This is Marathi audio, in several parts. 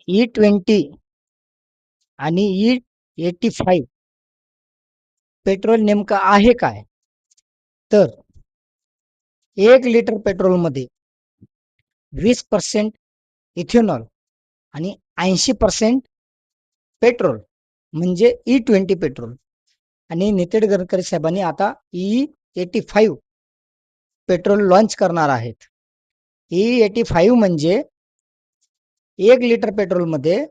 E20 आणि E85 पेट्रोल नेमकं आहे काय? तर 1 लिटर पेट्रोलमध्ये 20% इथेनॉल आणि 80% पेट्रोल म्हणजे E20 पेट्रोल. आणि नितीन गडकरी साहेबांनी आता E85 पेट्रोल लॉन्च करणार आहेत. E85 म्हणजे 1 लिटर पेट्रोलमध्ये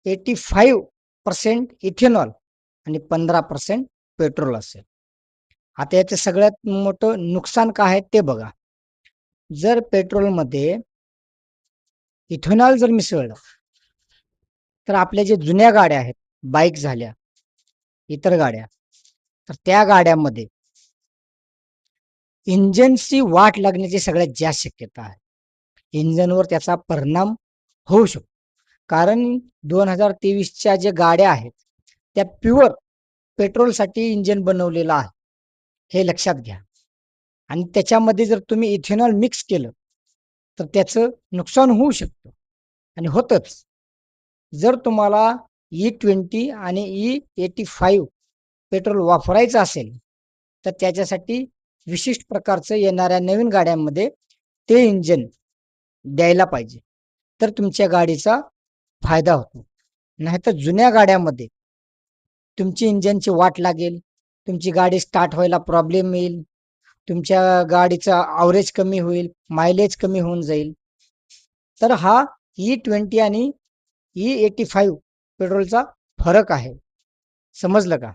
85% इथेनॉल आणि 15% पेट्रोल असेल. आता याचं सगळ्यात मोठं नुकसान काय आहे ते बघा. जर पेट्रोलमध्ये इथेनॉल जर मिसळलं, तर आपल्या जे जुन्या गाड्या आहेत, बाईक झाल्या, इतर गाड्या, तर त्या गाड्यामध्ये इंजिनची वाट लागण्याची सगळ्यात जास्त शक्यता आहे. इंजिनवर त्याचा परिणाम होऊ शकतो. कारण 2023च्या ज्या गाड्या आहेत, त्या प्युअर पेट्रोलसाठी इंजिन बनवलेलं आहे. हे लक्षात घ्या. आणि त्याच्यामध्ये जर तुम्ही इथेनॉल मिक्स केलं, तर त्याचं नुकसान होऊ शकतं आणि होतंच. जर तुम्हाला E20 आणि E85 पेट्रोल वापरायचं असेल, तर त्याच्यासाठी विशिष्ट प्रकारचं येणाऱ्या नवीन गाड्यांमध्ये ते इंजिन द्यायला पाहिजे. तर तुमच्या गाडीचा फायदा होतो. नाहीतर जुन्या गाड्यामध्ये तुमची इंजिनची वाट लागेल, तुमची गाडी स्टार्ट व्हायला प्रॉब्लेम येईल, तुमच्या गाडीचा ॲव्हरेज कमी होईल, मायलेज कमी होऊन जाईल. तर हा E20 आणि E85 पेट्रोलचा फरक आहे. समजलं का?